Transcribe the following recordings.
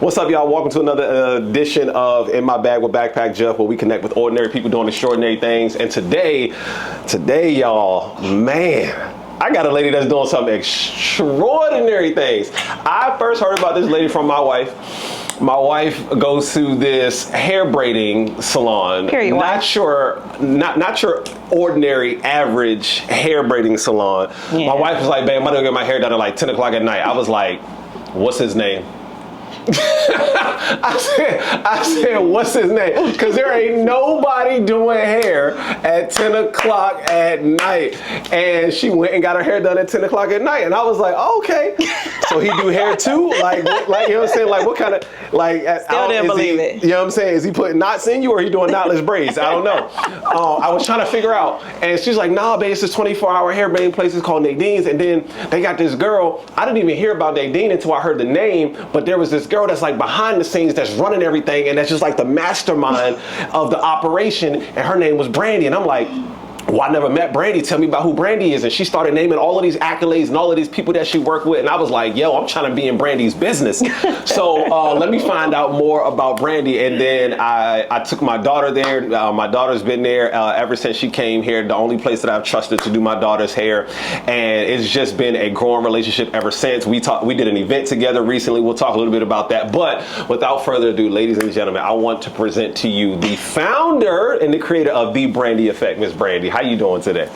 What's up, y'all? Welcome to another edition of In My Bag with Backpack Jeff, where we connect with ordinary people doing extraordinary things. And today, y'all, man, I got a lady that's doing some extraordinary things. I first heard about this lady from my wife. My wife goes to this hair braiding salon. Period. Not your ordinary, average hair braiding salon. Yeah. My wife was like, babe, I'm gonna get my hair done at like 10 o'clock at night. I was like, what's his name? I said, what's his name? Because there ain't nobody doing hair at 10 o'clock at night. And she went and got her hair done at 10 o'clock at night. And I was like, oh, okay. So he do hair too? Like, you know what I'm saying? Like, what kind of, like, still didn't believe it. You know what I'm saying? Is he putting knots in you or he doing knotless braids? I don't know. I was trying to figure out. And she's like, nah, babe, it's this 24-hour hair braiding place. It's called Nadine's. And then they got this girl. I didn't even hear about Nadine until I heard the name. But there was this girl that's like behind the scenes that's running everything, and that's just like the mastermind of the operation, and her name was Brandi. And I'm like, well, I never met Brandi. Tell me about who Brandi is. And she started naming all of these accolades and all of these people that she worked with. And I was like, yo, I'm trying to be in Brandi's business. So let me find out more about Brandi. And then I took my daughter there. My daughter's been there ever since she came here. The only place that I've trusted to do my daughter's hair. And it's just been a growing relationship ever since. We did an event together recently. We'll talk a little bit about that. But without further ado, ladies and gentlemen, I want to present to you the founder and the creator of The Brandi Effect, Miss Brandi. How you doing today?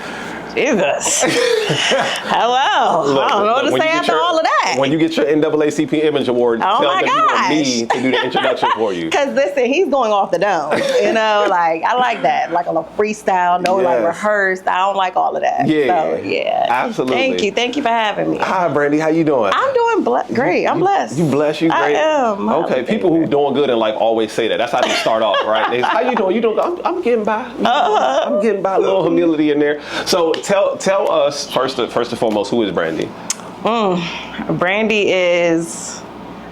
Jesus. Hello. Look, I don't know what to say after all of that. When you get your NAACP Image Award, tell them you want me to do the introduction for you. Because listen, he's going off the dome. You know, like, I like that. Like a little freestyle, like rehearsed. I don't like all of that. Yeah. So, yeah. Absolutely. Thank you for having me. Hi, Brandi. How you doing? I'm doing great. I'm blessed. You blessed? You great? I am. Okay. People who doing good and like always say that. That's how they start off, right? They say, how you doing? You doing? I'm getting by. I'm getting by. A little humility in there. So tell us first and foremost, who is Brandi? Brandi is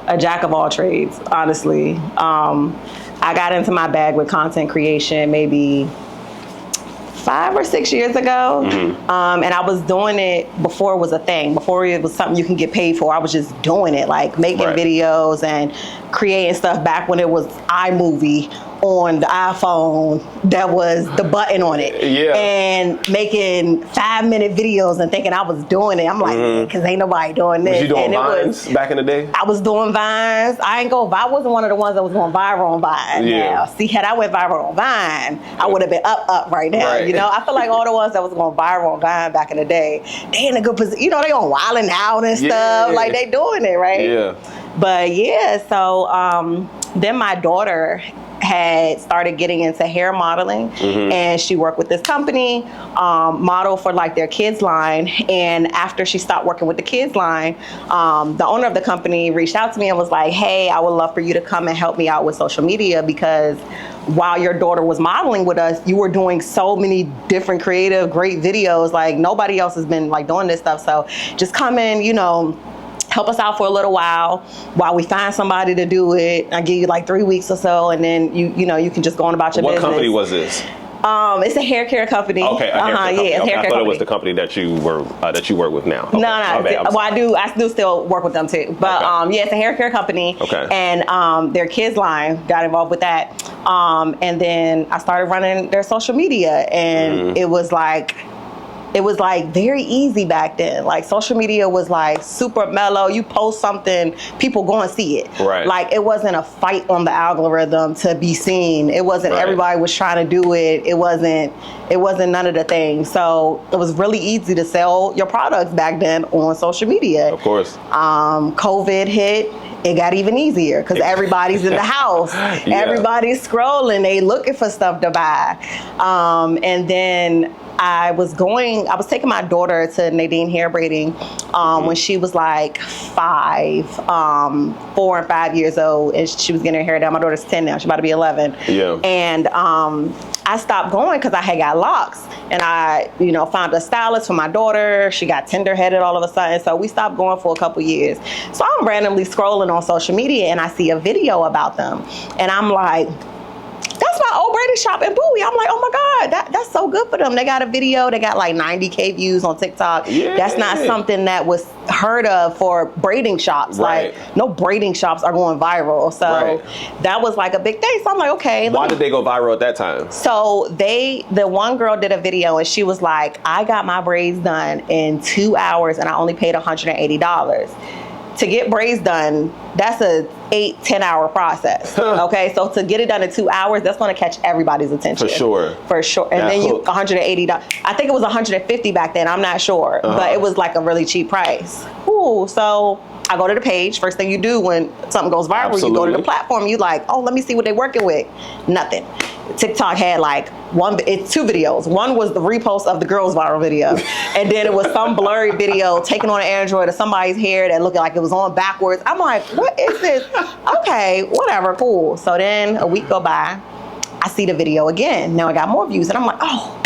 a jack of all trades, honestly. I got into my bag with content creation maybe 5 or 6 years ago. Mm-hmm. And I was doing it before it was a thing, before it was something you can get paid for. I was just doing it, like making videos and creating stuff back when it was iMovie on the iPhone that was the button on it. Yeah. And making 5-minute videos and thinking I was doing it. I'm like, because ain't nobody doing this. Was you doing Vines back in the day? I was doing Vines. I wasn't one of the ones that was going viral on Vine. Yeah. Now, see, had I went viral on Vine, I would have been up right now. Right. You know, I feel like all the ones that was going viral on Vine back in the day, they in a good position. You know, they on Wild 'N Out and stuff. Like, they doing it, right? Yeah. But yeah, so then my daughter had started getting into hair modeling, and she worked with this company, model for like their kids line. And after she stopped working with the kids line, the owner of the company reached out to me and was like, hey, I would love for you to come and help me out with social media, because while your daughter was modeling with us, you were doing so many different creative, great videos. Like, nobody else has been like doing this stuff. So just come in, you know, help us out for a little while we find somebody to do it. I give you like 3 weeks or so, and then you know, you can just go on about your business. What company was this? It's a hair care company. Okay, a hair care company. Yeah, I thought it was the company that you work with now. Okay. No. Well, I do still work with them too. But yeah, it's a hair care company. Okay. And their kids line got involved with that. And then I started running their social media, and it was like very easy back then. Like, social media was like super mellow. You post something, people go and see it. Right. Like, it wasn't a fight on the algorithm to be seen. It wasn't everybody was trying to do it. It wasn't none of the things. So it was really easy to sell your products back then on social media. Of course. COVID hit. It got even easier because everybody's in the house. Everybody's scrolling. They looking for stuff to buy. And then I was taking my daughter to Nadine hair braiding when she was like 4 and 5 years old, and she was getting her hair done. My daughter's 10 now. She's about to be 11. Yeah. And I stopped going because I had got locks, and I, you know, found a stylist for my daughter. She got tender-headed all of a sudden, so we stopped going for a couple years. So I'm randomly scrolling on social media, and I see a video about them, and I'm like, That's my old braiding shop in Bowie. I'm like, oh my God, that's so good for them. They got a video. They got like 90K views on TikTok. Yeah. That's not something that was heard of for braiding shops. Right. Like, no braiding shops are going viral. So that was like a big thing. So I'm like, okay. Why did they go viral at that time? So the one girl did a video and she was like, I got my braids done in 2 hours and I only paid $180. To get braids done, that's a 8-10 hour process. Okay, so to get it done in 2 hours, that's going to catch everybody's attention. For sure. And then you $180. I think it was $150 back then. I'm not sure, but it was like a really cheap price. Ooh, so I go to the page. First thing you do when something goes viral, you go to the platform. You like, oh, let me see what they're working with. Nothing. TikTok had like it's 2 videos. One was the repost of the girl's viral video, and then it was some blurry video taken on an Android of somebody's hair that looked like it was on backwards. I'm like, what is this? Okay, whatever, cool. So then a week go by, I see the video again. Now I got more views, and I'm like, oh,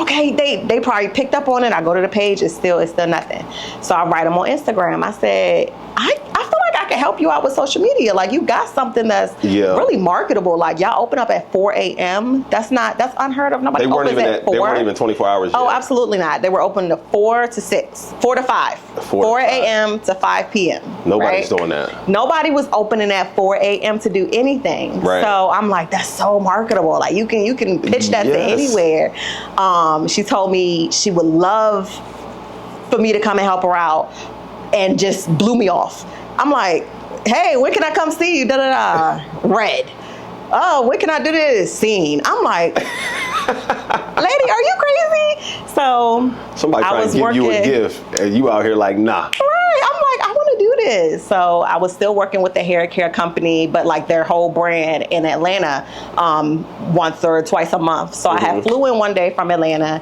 okay, they probably picked up on it. I go to the page, it's still nothing. So I write them on Instagram. I said, I feel like I can help you out with social media. Like, you got something that's really marketable. Like, y'all open up at 4 a.m. That's unheard of. Nobody opens at 4. They weren't even 24 hours yet. Oh, absolutely not. They were open to 4 to 6, 4 to 5, 4 a.m. to 5 p.m. Nobody's doing that. Nobody was opening at 4 a.m. to do anything. Right. So I'm like, that's so marketable. Like, you can pitch that to anywhere. She told me she would love for me to come and help her out, and just blew me off. I'm like, hey, when can I come see you? Red. Oh, when can I do this? Scene. I'm like, lady, are you crazy? So somebody trying to give you a gift, and you out here like, nah. Right. I'm like, I want to do this. So I was still working with the hair care company, but like their whole brand in Atlanta, once or twice a month. So I had flew in one day from Atlanta,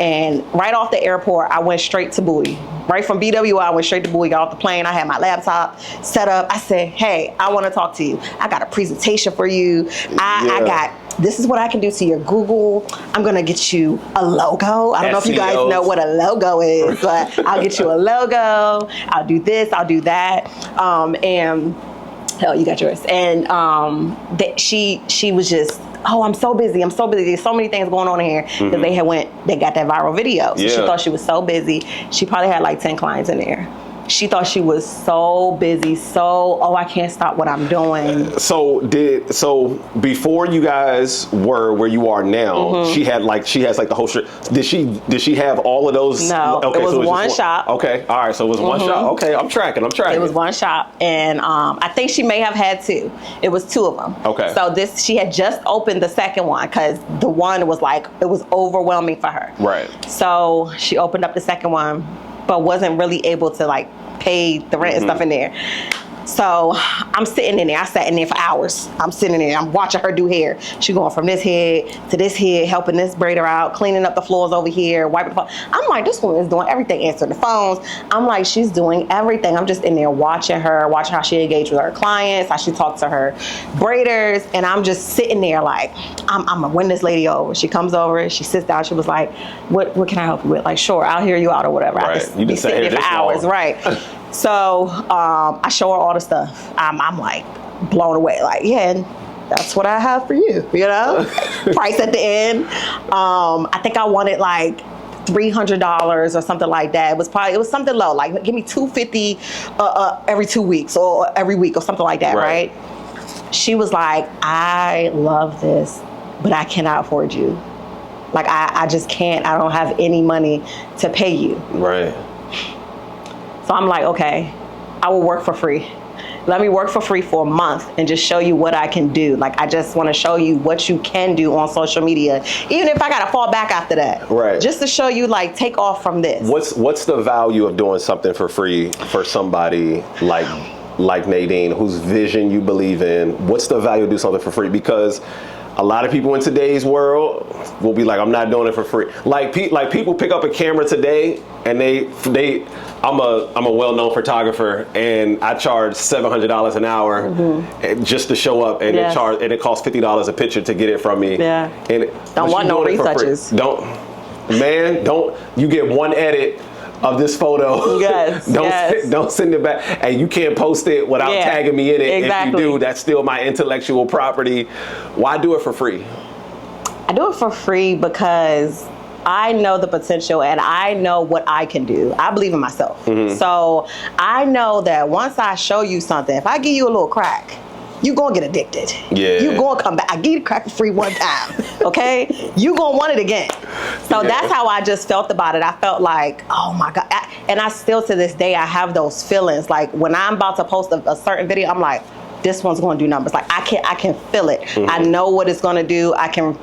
and right off the airport, I went straight to Bowie. Right from BWI, I went straight to Bowie, got off the plane. I had my laptop set up. I said, hey, I want to talk to you. I got a presentation for you. This is what I can do to your Google. I'm going to get you a logo. I don't know if you guys know what a logo is, but I'll get you a logo. I'll do this. I'll do that. And hell, you got yours. And she was just, oh, I'm so busy. There's so many things going on in here. Because they got that viral video. So she thought she was so busy. She probably had like 10 clients in there. She thought she was so busy, I can't stop what I'm doing. So before you guys were where you are now, she has like the whole shit. Did she have all of those? No, okay, it was one shop. Okay, all right, so it was one shop. Okay, I'm tracking. It was one shop, and I think she may have had 2. It was 2 of them. Okay. So she had just opened the second one because the one was like, it was overwhelming for her. Right. So she opened up the second one, but wasn't really able to like pay the rent and stuff in there. So I'm sitting in there. I sat in there for hours. I'm sitting in there. I'm watching her do hair. She going from this head to this head, helping this braider out, cleaning up the floors over here, wiping the floor. I'm like, this woman is doing everything, answering the phones. I'm like, she's doing everything. I'm just in there watching how she engaged with her clients, how she talks to her braiders, and I'm just sitting there like, I'm gonna win this lady over. She comes over, she sits down. She was like, what can I help you with? Like, sure, I'll hear you out or whatever. Right. I just be sitting there for hours, right? So I show her all the stuff. I'm like blown away. Like, yeah, and that's what I have for you. You know, price at the end. I think I wanted like $300 or something like that. It was something low. Like, give me $250 every 2 weeks or every week or something like that. Right? She was like, I love this, but I cannot afford you. Like, I just can't. I don't have any money to pay you. Right. So I'm like, okay, I will work for free. Let me work for free for a month and just show you what I can do. Like, I just want to show you what you can do on social media, even if I got to fall back after that. Right. Just to show you, like, take off from this. What's the value of doing something for free for somebody like Nadine, whose vision you believe in? What's the value of doing something for free? Because a lot of people in today's world will be like, I'm not doing it for free. Like people pick up a camera today and I'm a well-known photographer and I charge $700 an hour just to show up, and it costs $50 a picture to get it from me. Yeah. And don't want no retouches. You get one edit of this photo. Yes. Don't send it back. And you can't post it without tagging me in it. Exactly. If you do, that's still my intellectual property. Why do it for free? I do it for free because I know the potential and I know what I can do. I believe in myself. So I know that once I show you something, if I give you a little crack, you gonna get addicted. Yeah. You gonna come back. I give you crack for free one time, okay? You gonna want it again. So that's how I just felt about it. I felt like, oh my God. And I still to this day, I have those feelings. Like when I'm about to post a certain video, I'm like, this one's gonna do numbers. Like I can feel it. I know what it's gonna do. I can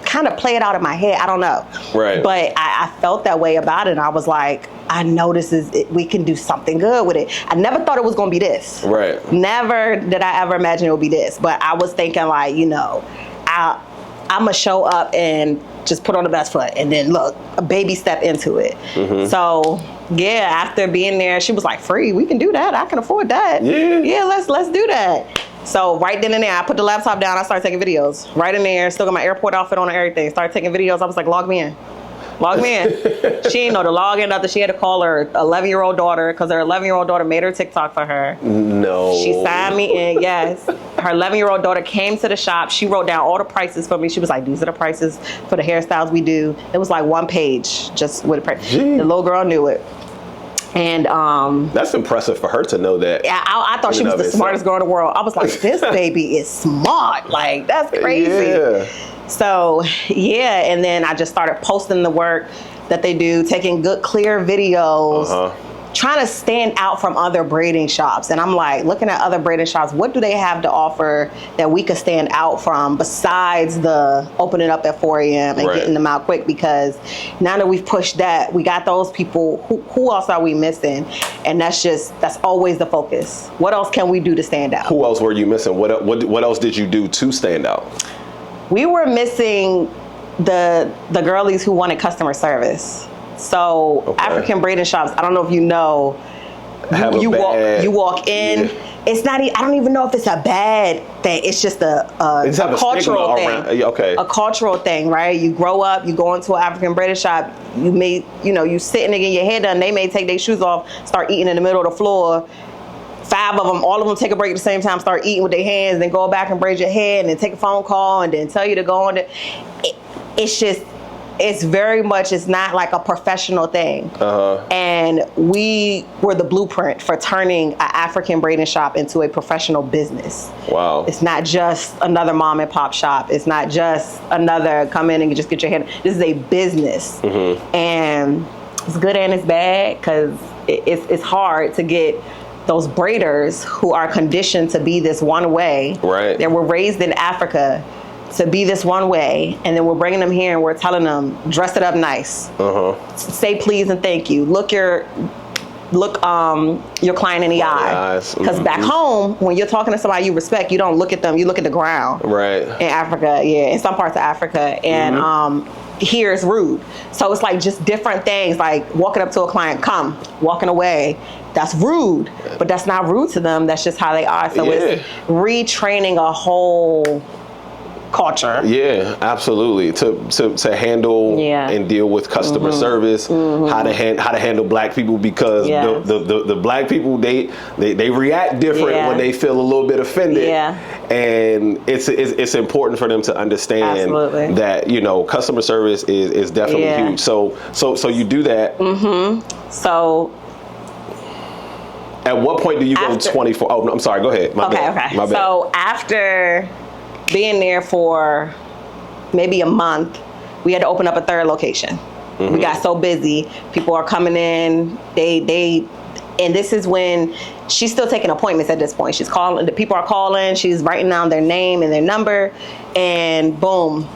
kind of play it out in my head. I don't know. Right. But I felt that way about it. And I was like, I know this is it. We can do something good with it. I never thought it was going to be this. Right. Never did I ever imagine it would be this. But I was thinking like, you know, I'm going to show up and just put on the best foot. And then look, a baby step into it. So yeah, after being there, she was like, free, we can do that. I can afford that. Yeah, let's do that. So right then and there, I put the laptop down. I started taking videos. Right in there, still got my airport outfit on and everything. Started taking videos. I was like, log me in. Log me in. She didn't know to log in, nothing. She had to call her 11-year-old daughter because her 11-year-old daughter made her TikTok for her. No. She signed me in, yes. Her 11-year-old daughter came to the shop. She wrote down all the prices for me. She was like, these are the prices for the hairstyles we do. It was like one page just with the price. The little girl knew it. And that's impressive for her to know that. Yeah, I thought she was the smartest girl in the world. I was like, this baby is smart. Like, that's crazy. Yeah. So, yeah, and then I just started posting the work that they do, taking good, clear videos, trying to stand out from other braiding shops. And I'm like, looking at other braiding shops, what do they have to offer that we could stand out from besides the opening up at 4 a.m. and getting them out quick? Because now that we've pushed that, we got those people. Who else are we missing? And that's always the focus. What else can we do to stand out? Who else were you missing? What else did you do to stand out? We were missing the girlies who wanted customer service. So African braiding shops, I don't know if you know, you walk in. Yeah. It's not. I don't even know if it's a bad thing. It's just a cultural thing. A cultural thing, right? You grow up, you go into an African braiding shop. You sitting there getting your hair done. They may take their shoes off, start eating in the middle of the floor. 5 of them, all of them take a break at the same time, start eating with their hands, then go back and braid your hair, and then take a phone call, and then tell you to go on. It's very much, it's not like a professional thing. And we were the blueprint for turning an African braiding shop into a professional business. Wow. It's not just another mom and pop shop. It's not just another come in and just get your hair. This is a business. And it's good and it's bad because it's hard to get those braiders who are conditioned to be this one way. Right. They were raised in Africa to be this one way, and then we're bringing them here and we're telling them, dress it up nice. Say please and thank you. Look your client in the eye. Because back home, when you're talking to somebody you respect, you don't look at them, you look at the ground. Right. In Africa, in some parts of Africa. And here it's rude. So it's like just different things, like walking up to a client, walking away. That's rude, but that's not rude to them. That's just how they are. So it's retraining a whole culture. Yeah, absolutely. To handle and deal with customer service, how to handle black people, because the black people they react different when they feel a little bit offended. And it's important for them to understand that customer service is definitely huge. So you do that. So at what point do you go 24? Oh, no, I'm sorry. Go ahead. My bad. So after being there for maybe a month, we had to open up a third location. We got so busy. People are coming in. And this is when she's still taking appointments at this point. She's calling. The people are calling. She's writing down their name and their number. And boom,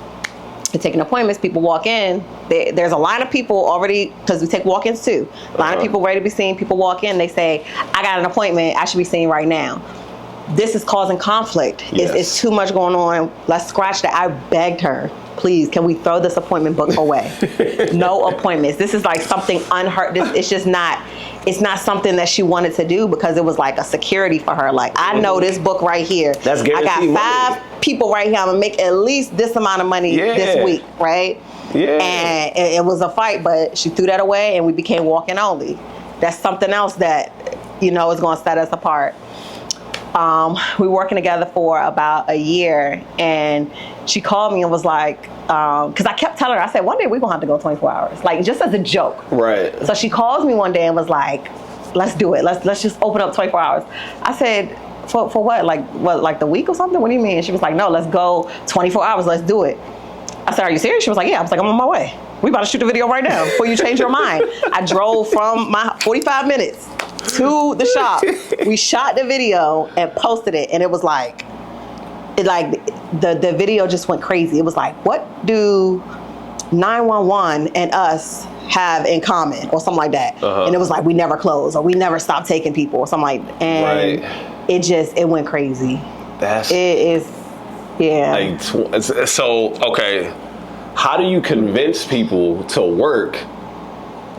they're taking appointments. People walk in. There's a line of people already, because we take walk-ins too. A line of people ready to be seen. People walk in. They say, I got an appointment. I should be seen right now. this is causing conflict. Yes. It's too much going on. Let's scratch that. I begged her, please, can we throw this appointment book away? No appointments. This is like something unheard. It's just not, it's not something that she wanted to do because it was like a security for her. Like, I know this book right here. That's guaranteed. I got 5 people right here. I'm gonna make at least this amount of money this week, right? Yeah. And it was a fight, but she threw that away and we became walk-in only. That's something else that, you know, is gonna set us apart. We were working together for about a year, and she called me and was like, because I kept telling her, I said, one day we're gonna have to go 24 hours, like just as a joke. Right. So she calls me one day and was like, let's do it. Let's just open up 24 hours. I said, for what? Like the week or something? What do you mean? She was like, no, let's go 24 hours. Let's do it. I said, are you serious? She was like, yeah. I was like, I'm on my way. We about to shoot a video right now before you change your mind. I drove from my 45 minutes to the shop. We shot the video and posted it, and it was like, the video just went crazy. It was like, what do 911 and us have in common, or something like that? And it was like, we never close, or we never stop taking people, or something like that. And it went crazy. It is, yeah. Like, so, okay, how do you convince people to work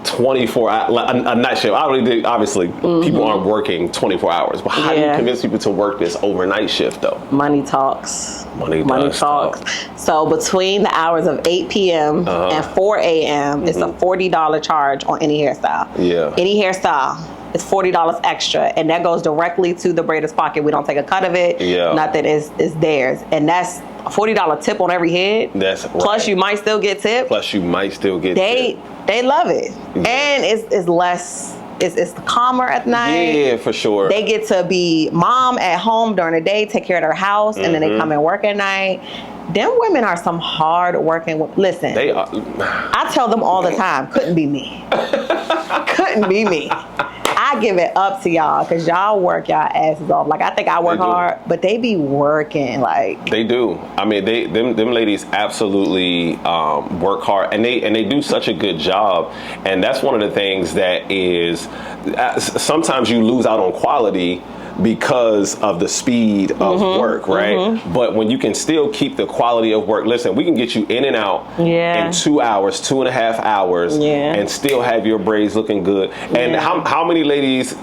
24 hours, a night shift? Obviously, people aren't working 24 hours, but how do you convince people to work this overnight shift, though? Money talks. Money talks. So between the hours of 8 p.m. and 4 a.m., it's a $40 charge on any hairstyle. Yeah. Any hairstyle, it's $40 extra, and that goes directly to the braider's pocket. We don't take a cut of it. Yeah. Nothing is theirs, and that's a $40 tip on every head. That's right. Plus, you might still get tipped. They love it, and it's less. It's calmer at night. Yeah, for sure. They get to be mom at home during the day, take care of their house, and then they come and work at night. Them women are some hard working. Listen, they are. I tell them all the time, couldn't be me. Couldn't be me. I give it up to y'all because y'all work y'all asses off. Like, I think I work hard, but they be working like they do. I mean, them ladies absolutely work hard, and they do such a good job. And that's one of the things that is sometimes you lose out on quality because of the speed of work, right? But when you can still keep the quality of work, listen, we can get you in and out in 2 hours, 2.5 hours, and still have your braids looking good. And how many ladies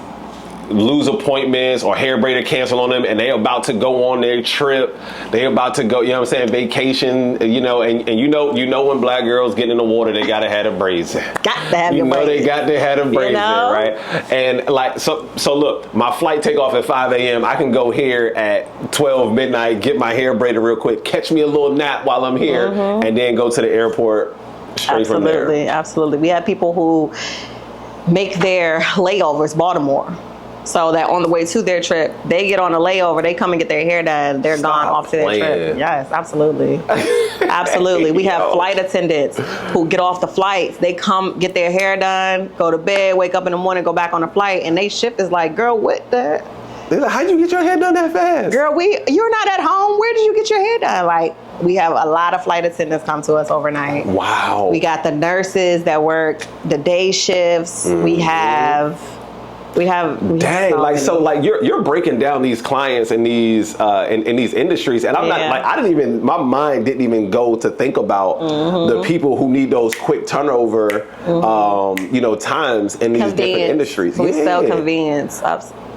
lose appointments or hair braider cancel on them, and they about to go on their trip, they about to go, you know what I'm saying, vacation, you know, and you know when black girls get in the water, they gotta have the braids. Got to have your braids. They got to have the braids, right? And like, so look, my flight take off at 5 a.m. I can go here at 12 midnight, get my hair braided real quick, catch me a little nap while I'm here, and then go to the airport straight from there. Absolutely. We have people who make their layovers Baltimore. So that on the way to their trip, they get on a layover, they come and get their hair done, they're gone off to their trip. Yes, absolutely. Absolutely. We have flight attendants who get off the flights, they come get their hair done, go to bed, wake up in the morning, go back on the flight, and they shift is like, girl, what the? They're like, how'd you get your hair done that fast? Girl, you're not at home, where did you get your hair done? Like, we have a lot of flight attendants come to us overnight. Wow. We got the nurses that work the day shifts. We have dang, like, so like you're breaking down these clients in these in these industries, and I'm not like, my mind didn't even go to think about the people who need those quick turnover times in these different industries. We sell convenience.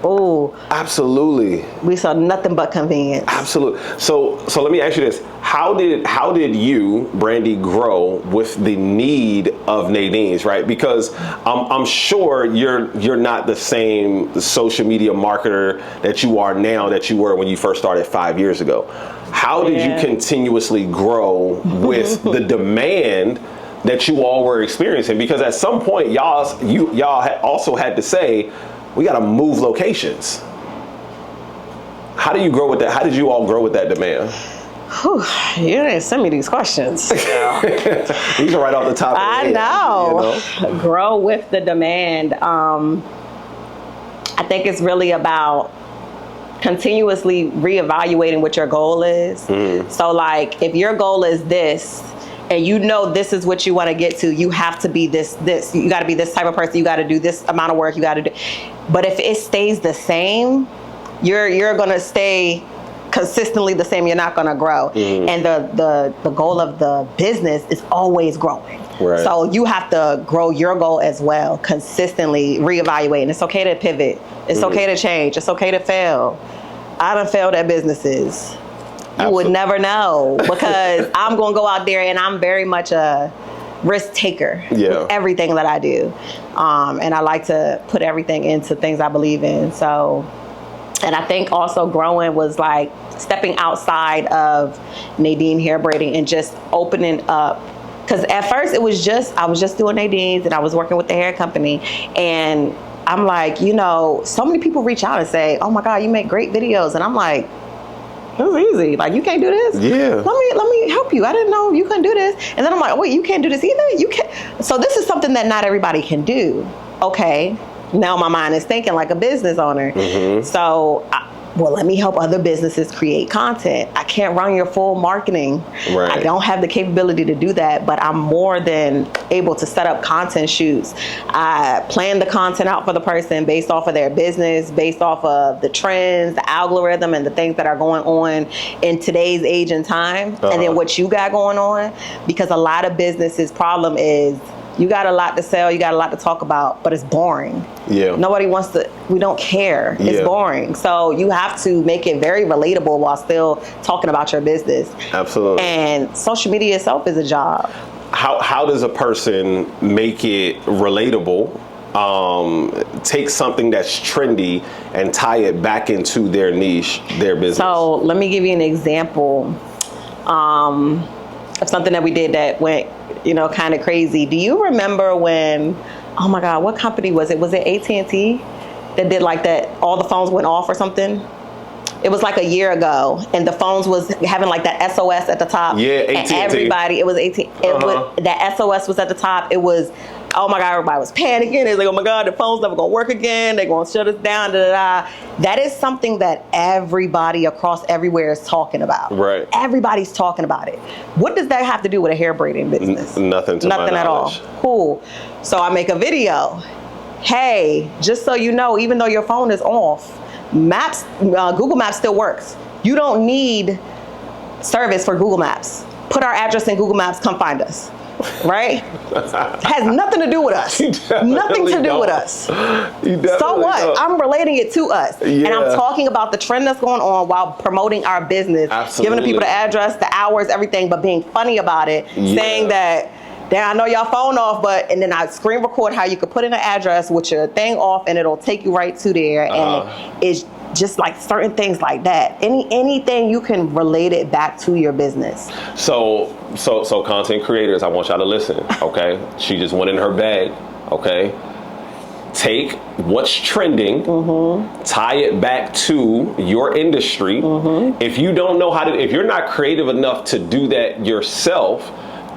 Oh, absolutely. We saw nothing but convenience. Absolutely. So let me ask you this: How did you, Brandi, grow with the need of Nadine's, right? Because I'm sure you're not the same social media marketer that you are now that you were when you first started 5 years ago. How did you continuously grow with the demand that you all were experiencing? Because at some point, y'all also had to say, we got to move locations. How do you grow with that? How did you all grow with that demand? Whew, you didn't send me these questions. These are right off the top of the head. I know. You know. Grow with the demand. I think it's really about continuously reevaluating what your goal is. So like, if your goal is this, and you know this is what you want to get to, you have to be this. You got to be this type of person. You got to do this amount of work. You got to do. But if it stays the same, you're gonna stay consistently the same. You're not gonna grow. And the goal of the business is always growing. Right. So you have to grow your goal as well, consistently reevaluate. And it's okay to pivot. It's okay to change. It's okay to fail. I done failed at businesses. You would never know, because I'm going to go out there and I'm very much a risk taker with everything that I do. And I like to put everything into things I believe in. So, and I think also growing was like stepping outside of Nadine hair braiding and just opening up. Because at first I was just doing Nadine's and I was working with the hair company. And I'm like, you know, so many people reach out and say, oh my God, you make great videos. And I'm like, this is easy. Like, you can't do this? Yeah. Let me help you. I didn't know you couldn't do this. And then I'm like, oh, wait, you can't do this either? You can't. So this is something that not everybody can do. Okay. Now my mind is thinking like a business owner. So, well, let me help other businesses create content. I can't run your full marketing. Right. I don't have the capability to do that, but I'm more than able to set up content shoots. I plan the content out for the person based off of their business, based off of the trends, the algorithm, and the things that are going on in today's age and time. And then what you got going on, because a lot of businesses' problem is you got a lot to sell, you got a lot to talk about, but it's boring. Yeah. Nobody wants to, we don't care. It's boring. So you have to make it very relatable while still talking about your business. Absolutely. And social media itself is a job. How does a person make it relatable? Take something that's trendy and tie it back into their niche, their business. So let me give you an example of something that we did that went, you know, kind of crazy. Do you remember when, oh my God, what company was it? Was it AT&T that did like that? All the phones went off or something? It was like a year ago, and the phones was having like that SOS at the top. Yeah, AT&T. And everybody, it was AT&T. That SOS was at the top. It was, oh my God, everybody was panicking. It's like, oh my God, the phone's never gonna work again. They're gonna shut us down. Da, da, da. That is something that everybody across everywhere is talking about. Right. Everybody's talking about it. What does that have to do with a hair braiding business? Nothing to Nothing my at all. Cool. So I make a video. Hey, just so you know, even though your phone is off, Maps, Google Maps still works. You don't need service for Google Maps. Put our address in Google Maps, come find us. Right? Has nothing to do with us. Nothing to do with us. So what? Don't. I'm relating it to us. Yeah. And I'm talking about the trend that's going on while promoting our business. Absolutely. Giving the people the address, the hours, everything, but being funny about it. Yeah. Saying that, I know y'all phone off, and then I screen record how you could put in an address with your thing off and it'll take you right to there. And it's just like certain things like that. Anything you can relate it back to your business. So content creators, I want y'all to listen, okay? She just went in her bag, okay? Take what's trending, tie it back to your industry. If you don't know if you're not creative enough to do that yourself,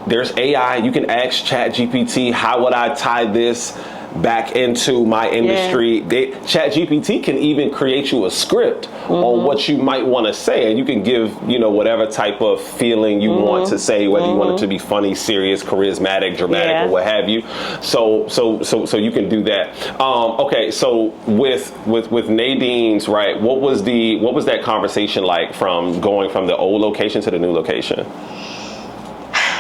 there's AI. You can ask ChatGPT, how would I tie this back into my industry? ChatGPT can even create you a script on what you might want to say, and you can give, whatever type of feeling you want to say, whether you want it to be funny, serious, charismatic, dramatic, or what have you. So you can do that. Okay, so with Nadine's, right? What was that conversation like from going from the old location to the new location?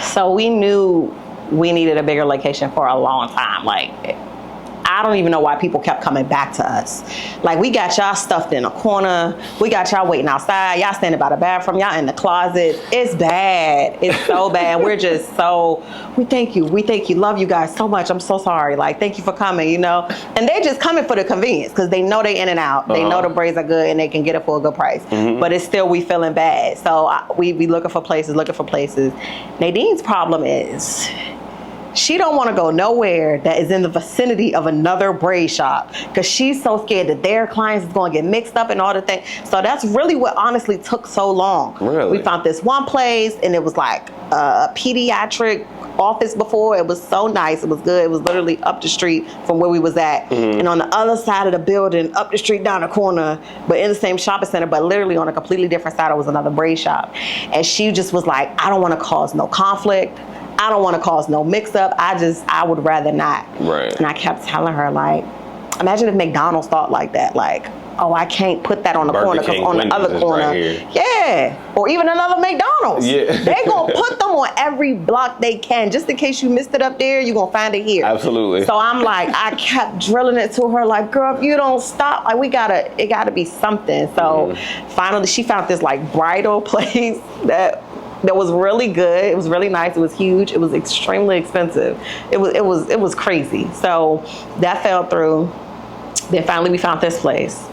So we knew we needed a bigger location for a long time. Like, I don't even know why people kept coming back to us. Like, we got y'all stuffed in a corner. We got y'all waiting outside. Y'all standing by the bathroom. Y'all in the closet. It's bad. It's so bad. We're just we thank you. We thank you. Love you guys so much. I'm so sorry. Like, thank you for coming, And they just coming for the convenience because they know they in and out. They know the braids are good and they can get it for a good price. But it's still, we feeling bad. So we looking for places. Nadine's problem is, she don't want to go nowhere that is in the vicinity of another braid shop because she's so scared that their clients is going to get mixed up and all the things. So that's really what honestly took so long. Really? We found this one place and it was like a pediatric office before. It was so nice. It was good. It was literally up the street from where we was at. And on the other side of the building, up the street, down the corner, but in the same shopping center, but literally on a completely different side, was another braid shop. And she just was like, I don't want to cause no conflict. I don't want to cause no mix-up. I would rather not. Right. And I kept telling her, like, imagine if McDonald's thought like that. Like, oh, I can't put that on the Burger corner because King, on the Wendy's other is corner, right here. yeah, or even another McDonald's. Yeah. They gonna put them on every block they can, just in case you missed it up there. You gonna find it here. Absolutely. So I'm like, I kept drilling it to her, like, girl, if you don't stop, like, it gotta be something. So finally, she found this like bridal place that was really good. It was really nice. It was huge. It was extremely expensive. It was crazy. So that fell through. Then finally we found this place.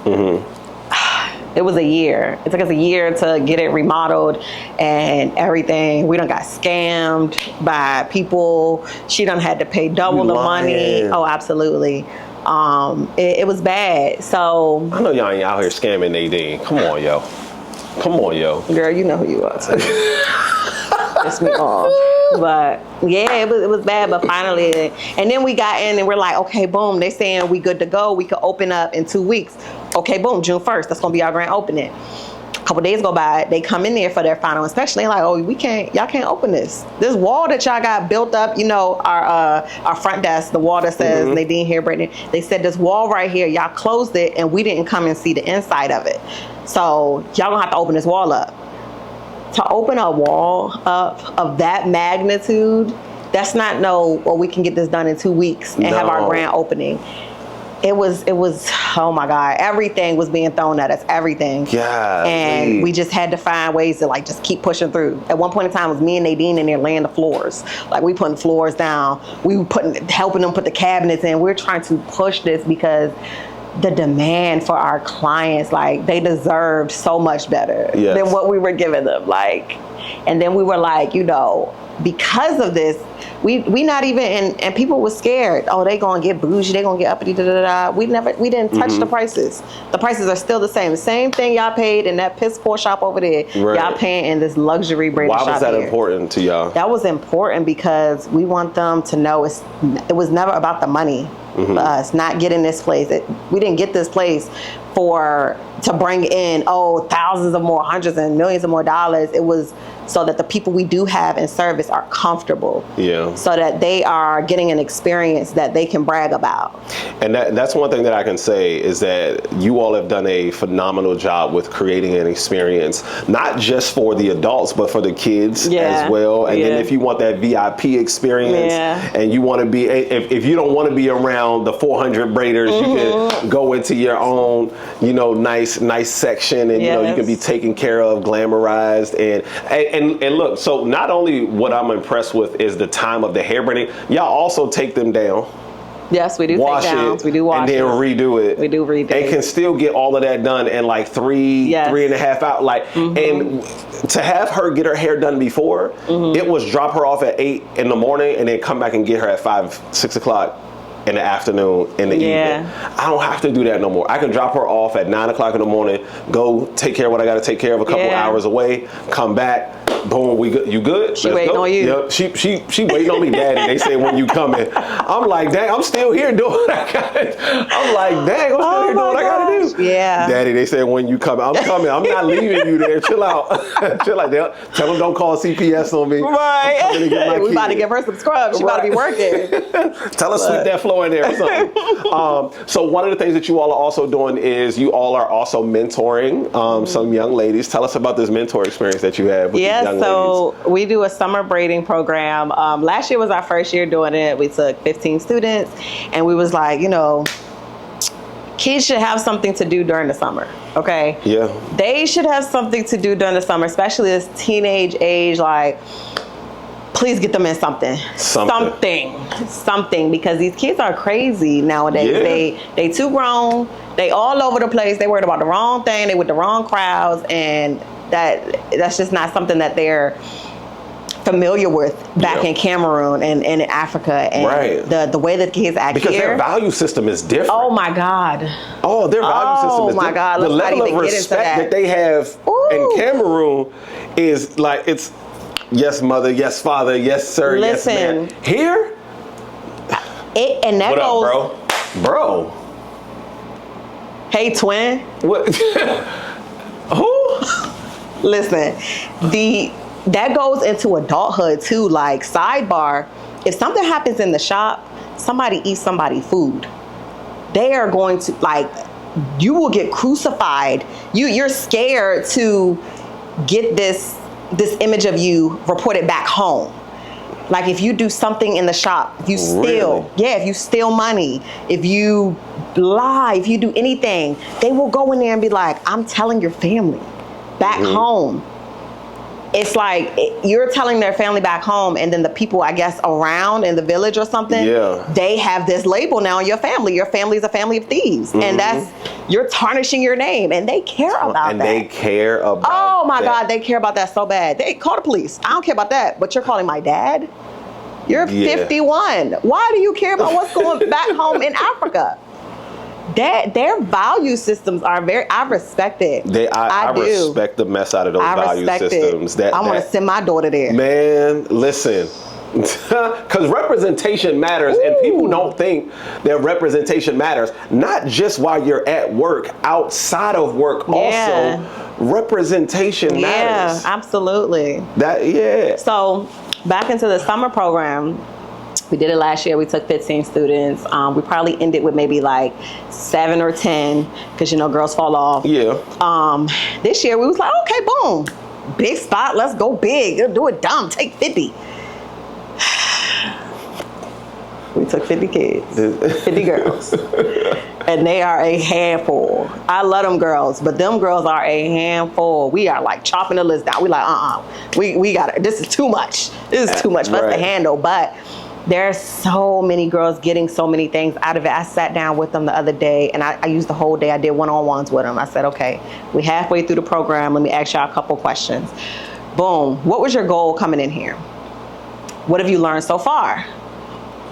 It was a year. It took us a year to get it remodeled and everything. We done got scammed by people. She done had to pay double the money. Oh, absolutely. It was bad. So I know y'all ain't out here scamming Nadine. Come on, yo. Come on, yo. Girl, you know who you are. Piss me off. But yeah, it was bad. But finally, and then we got in and we're like, okay, boom. They saying we good to go. We could open up in 2 weeks. Okay, boom, June 1st. That's gonna be our grand opening. A couple days go by. They come in there for their final inspection. They're like, oh, y'all can't open this. This wall that y'all got built up. You know, our front desk, the wall that says Nadine here, Braiding. They said this wall right here. Y'all closed it, and we didn't come and see the inside of it. So y'all gonna have to open this wall up. To open a wall up of that magnitude, that's not we can get this done in 2 weeks and have our grand opening. It was, oh my God, everything was being thrown at us, everything. Yeah. And we just had to find ways to like just keep pushing through. At one point in time, it was me and Nadine in there laying the floors. Like we putting floors down. We were helping them put the cabinets in. We're trying to push this because the demand for our clients, like they deserved so much better than what we were giving them. Like, and then we were like, you know, because of this, we not even, and people were scared. Oh, they gonna get bougie, they gonna get uppity, da da da. We didn't touch the prices. The prices are still the same. The same thing y'all paid in that piss poor shop over there. Right. Y'all paying in this luxury braiding shop. Why was that here. important to y'all? That was important because we want them to know it was never about the money for us. Not getting this place. We didn't get this place to bring in thousands of more, hundreds and millions of more dollars. It was so that the people we do have in service are comfortable. Yeah. So that they are getting an experience that they can brag about. And that's one thing that I can say is that you all have done a phenomenal job with creating an experience, not just for the adults, but for the kids as well. And then if you want that VIP experience and you want to be, if you don't want to be around the 400 braiders, you can go into your own, you know, nice section and, you know, you can be taken care of, glamorized. And look, so not only what I'm impressed with is the time of the hair braiding, y'all also take them down. Yes, we do wash take downs. it, we do wash and then redo it. We do redo it. And can still get all of that done in like 3.5 hours. Like, and to have her get her hair done before, it was drop her off at 8 in the morning and then come back and get her at 5, 6 o'clock in the afternoon, in the evening. I don't have to do that no more. I can drop her off at 9 o'clock in the morning, go take care of what I got to take care of a couple hours away, come back, boom, we good. You good? She waiting on you. Yep. She waiting on me, Daddy. They say when you coming. I'm like, dang, I'm still here doing what I got. I'm like, dang, I'm still here doing what I got to do. Yeah. Daddy, they say when you coming. I'm coming. I'm not leaving you there. Chill out. Chill out. Tell them don't call CPS on me. Right. We about to give her some scrubs. She about to be working. Tell her sweep that floor in there or something. So one of the things that you all are also doing is you all are also mentoring some young ladies. Tell us about this mentor experience that you have with these young ladies. So we do a summer braiding program. Last year was our first year doing it. We took 15 students and we was like, you know, kids should have something to do during the summer, okay? Yeah. They should have something to do during the summer, especially this teenage age, like, please get them in something, because these kids are crazy nowadays. They too grown. They all over the place. They worried about the wrong thing. They with the wrong crowds, and that's just not something that they're familiar with back in Cameroon and in Africa, and the way that kids act because here. Their value system is different. Oh my God. Oh, their value system is different. Oh my God. The level of respect that they have in Cameroon is like, it's yes, mother, yes, father, yes, sir, yes, man. Here? And that what goes... up, bro? Hey, twin. What? Who? Listen, that goes into adulthood too. Like, sidebar, if something happens in the shop, somebody eats somebody's food, they are going to, like, you will get crucified. You're scared to get this image of you reported back home. Like if you do something in the shop, if you steal, if you steal money, if you lie, if you do anything, they will go in there and be like, I'm telling your family back home. It's like you're telling their family back home, and then the people, I guess, around in the village or something, they have this label now on your family. Your family is a family of thieves. And you're tarnishing your name, and they care about that. And they care about that. Oh my God, they care about that so bad. They call the police. I don't care about that, but you're calling my dad? You're 51. Why do you care about what's going back home in Africa? Their value systems are I respect it. I respect the mess out of those value systems. I want to send my daughter there. Man, listen. Because representation matters, and people don't think that representation matters. Not just while you're at work, outside of work also. Representation matters. Yeah, absolutely. So back into the summer program. We did it last year. We took 15 students. We probably ended with maybe like 7 or 10 because, girls fall off. This year we was like, okay, boom. Big spot. Let's go big. Do it dumb. Take 50. We took 50 kids, 50 girls. And they are a handful. I love them girls, but them girls are a handful. We are like chopping the list down. We like, we got it. This is too much. This is too much for us to handle. But there's so many girls getting so many things out of it. I sat down with them the other day, and I used the whole day. I did one-on-ones with them. I said, okay, we halfway through the program. Let me ask y'all a couple questions. Boom. What was your goal coming in here? What have you learned so far?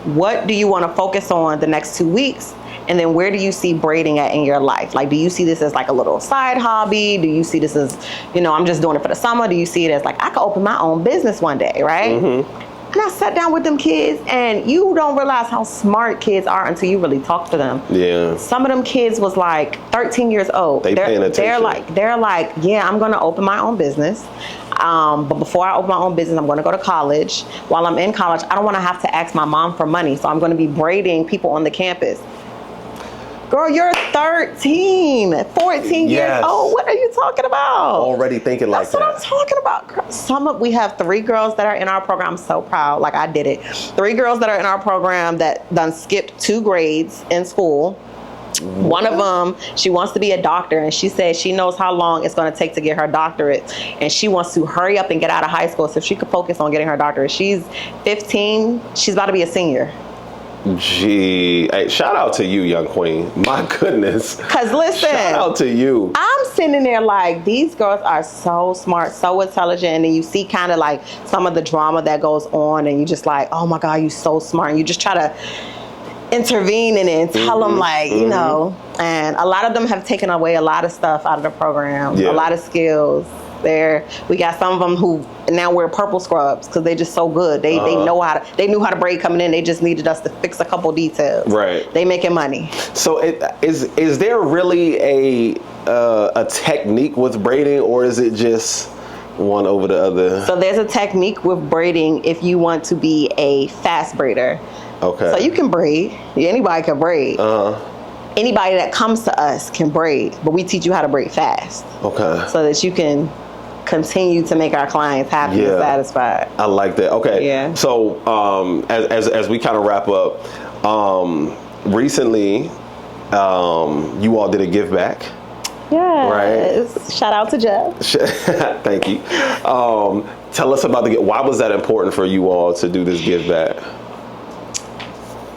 What do you want to focus on the next 2 weeks? And then where do you see braiding at in your life? Like, do you see this as like a little side hobby? Do you see this as, I'm just doing it for the summer? Do you see it as like, I could open my own business one day, right? And I sat down with them kids, and you don't realize how smart kids are until you really talk to them. Yeah. Some of them kids was like 13 years old. They're paying attention. They're like, yeah, I'm going to open my own business. But before I open my own business, I'm going to go to college. While I'm in college, I don't want to have to ask my mom for money. So I'm going to be braiding people on the campus. Girl, you're 13, 14 years old. What are you talking about? Already thinking like that. That's what I'm talking about. We have 3 girls that are in our program. I'm so proud. Like, I did it. 3 girls that are in our program that done skipped 2 grades in school. One of them, she wants to be a doctor, and she said she knows how long it's going to take to get her doctorate, and she wants to hurry up and get out of high school so she could focus on getting her doctorate. She's 15. She's about to be a senior. Gee, hey, shout out to you, young queen. My goodness. Because listen, shout out to you. I'm sitting there like, these girls are so smart, so intelligent, and then you see kind of like some of the drama that goes on, and you just like, oh my God, you're so smart, and you just try to intervene in it and tell them like, and a lot of them have taken away a lot of stuff out of the program, a lot of skills. We got some of them who now wear purple scrubs because they're just so good. They knew how to braid coming in. They just needed us to fix a couple details. Right. They making money. So is there really a technique with braiding, or is it just one over the other? So there's a technique with braiding if you want to be a fast braider. Okay. So you can braid. Anybody can braid. Anybody that comes to us can braid, but we teach you how to braid fast. Okay. So that you can continue to make our clients happy and satisfied. I like that. Okay. Yeah. So as we kind of wrap up, recently you all did a give back. Yes. Right. Shout out to Jeff. Thank you. Tell us about why was that important for you all to do this give back?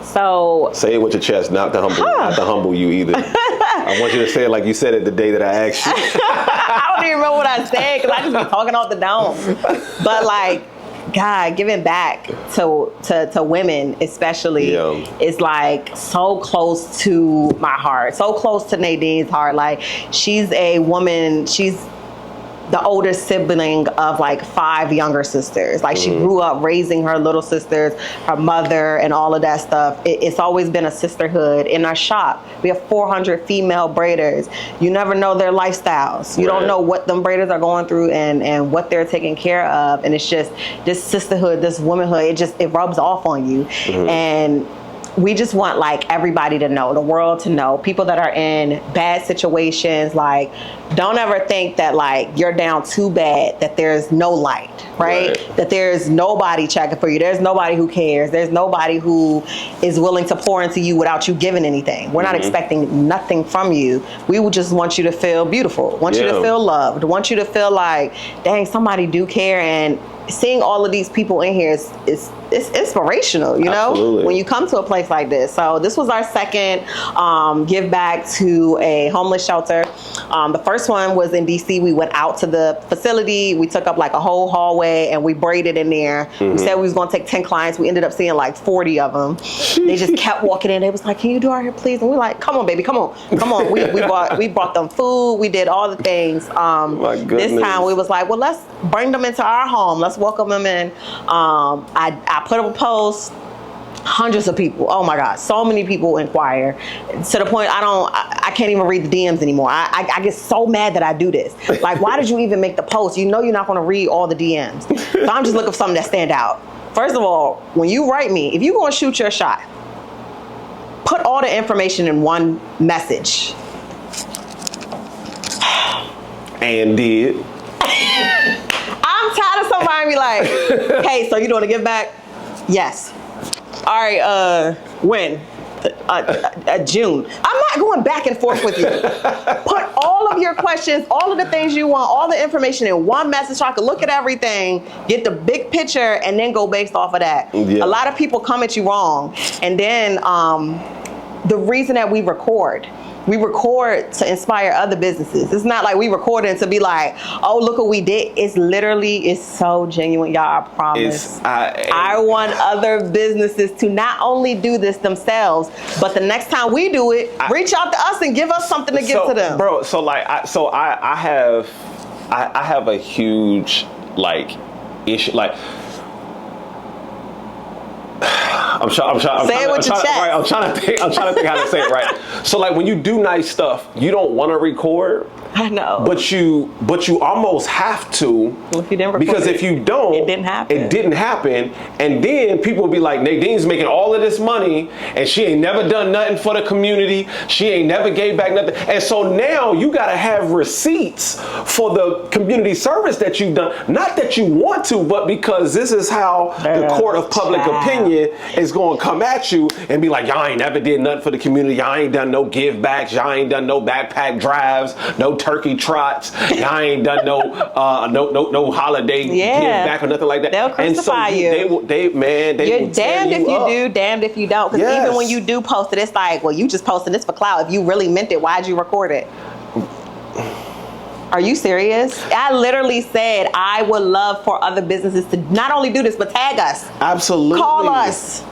So say it with your chest, not to humble you either. I want you to say it like you said it the day that I asked you. I don't even remember what I said because I just been talking off the dome. But like, God, giving back to women especially is like so close to my heart, so close to Nadine's heart. Like, she's a woman, she's the older sibling of like 5 younger sisters. Like, she grew up raising her little sisters, her mother, and all of that stuff. It's always been a sisterhood. In our shop, we have 400 female braiders. You never know their lifestyles. You don't know what them braiders are going through and what they're taking care of. And it's just this sisterhood, this womanhood, it rubs off on you. And we just want like everybody to know, the world to know, people that are in bad situations, like don't ever think that like you're down too bad, that there's no light, right? That there's nobody checking for you. There's nobody who cares. There's nobody who is willing to pour into you without you giving anything. We're not expecting nothing from you. We would just want you to feel beautiful, want you to feel loved, want you to feel like, dang, somebody do care. And seeing all of these people in here is inspirational, you know, Absolutely. when you come to a place like this. So this was our second give back to a homeless shelter. The first one was in DC. We went out to the facility. We took up like a whole hallway and we braided in there. We said we was going to take 10 clients. We ended up seeing like 40 of them. They just kept walking in. They was like, can you do our hair, please? And we're like, come on, baby, come on. We brought them food. We did all the things. My goodness. This time we was like, well, let's bring them into our home. Let's welcome them in. I put up a post. Hundreds of people. Oh my God, so many people inquire to the point I can't even read the DMs anymore. I get so mad that I do this. Like, why did you even make the post? You know you're not going to read all the DMs. So I'm just looking for something that stand out. First of all, when you write me, if you're going to shoot your shot, put all the information in one message. And did. I'm tired of somebody be like, hey, so you doing a give back? Yes. All right, when? June. I'm not going back and forth with you. Put all of your questions, all of the things you want, all the information in one message so I can look at everything, get the big picture, and then go based off of that. Yeah. A lot of people come at you wrong. And then the reason that we record to inspire other businesses. It's not like we recording to be like, oh, look what we did. It's so genuine, y'all, I promise. I want other businesses to not only do this themselves, but the next time we do it, reach out to us and give us something to give to them. Bro, I have a huge like issue, like I'm trying to think how to say it right. So like when you do nice stuff, you don't want to record. I know. But you almost have to. Well, if you didn't record because if you don't, it didn't happen. And then people will be like, Nadine's making all of this money and she ain't never done nothing for the community. She ain't never gave back nothing. And so now you got to have receipts for the community service that you've done. Not that you want to, but because this is how the court of public opinion is going to come at you and be like, y'all ain't never did nothing for the community. Y'all ain't done no give backs. Y'all ain't done no backpack drives, no turkey trots. Y'all ain't done no holiday give back or nothing like that. They'll crucify you. You're damned if you do, damned if you don't. Because even when you do post it, it's like, well, you just posted this for clout. If you really meant it, why'd you record it? Are you serious? I literally said I would love for other businesses to not only do this, but tag us. Absolutely. Call us.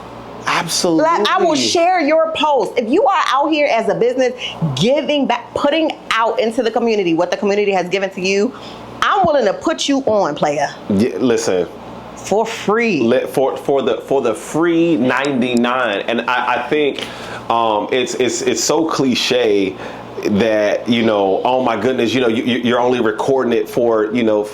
Absolutely. I will share your post. If you are out here as a business giving back, putting out into the community what the community has given to you, I'm willing to put you on, player. Yeah, listen. For free. For the free 99. And I think it's so cliche that, you know, oh my goodness, you know, you're only recording it for, you know,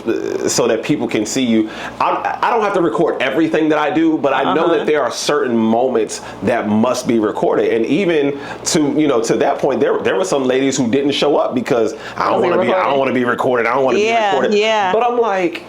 so that people can see you. I don't have to record everything that I do, but I know that there are certain moments that must be recorded. And even to that point, there were some ladies who didn't show up because I don't want to be recorded. I don't want to be recorded. Yeah. But I'm like,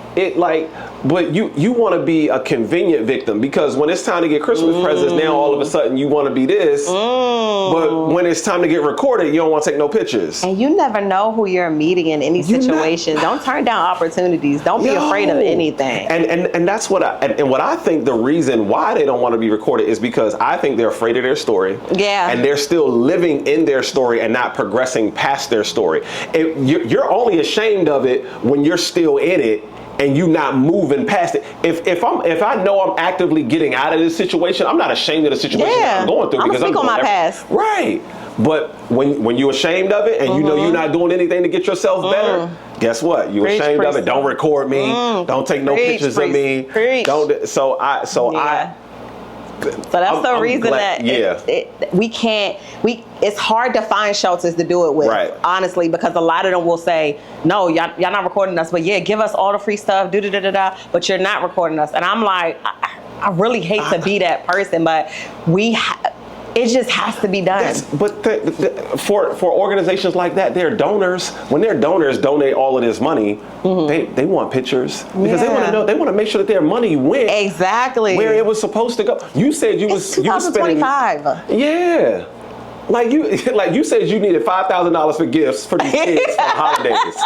but you want to be a convenient victim, because when it's time to get Christmas presents, now all of a sudden you want to be this. But when it's time to get recorded, you don't want to take no pictures. And you never know who you're meeting in any situation. Don't turn down opportunities. Don't be afraid of anything. And that's what I think the reason why they don't want to be recorded is because I think they're afraid of their story. Yeah. And they're still living in their story and not progressing past their story. You're only ashamed of it when you're still in it and you not moving past it. If I know I'm actively getting out of this situation, I'm not ashamed of the situation that I'm going through. I'm gonna speak on my past. Right. But when you're ashamed of it and you know you're not doing anything to get yourself better, guess what? You're ashamed of it. Don't record me. Don't take no pictures of me. Don't. So that's the reason that it's hard to find shelters to do it with, honestly, because a lot of them will say, no, y'all not recording us, but give us all the free stuff, but you're not recording us. And I'm like, I really hate to be that person, but It just has to be done. For organizations like that, they're donors. When their donors donate all of this money, they want pictures because they want to know. They want to make sure that their money went exactly where it was supposed to go. You said you was 2025. Yeah. Like you said you needed $5,000 for gifts for these kids for the holidays.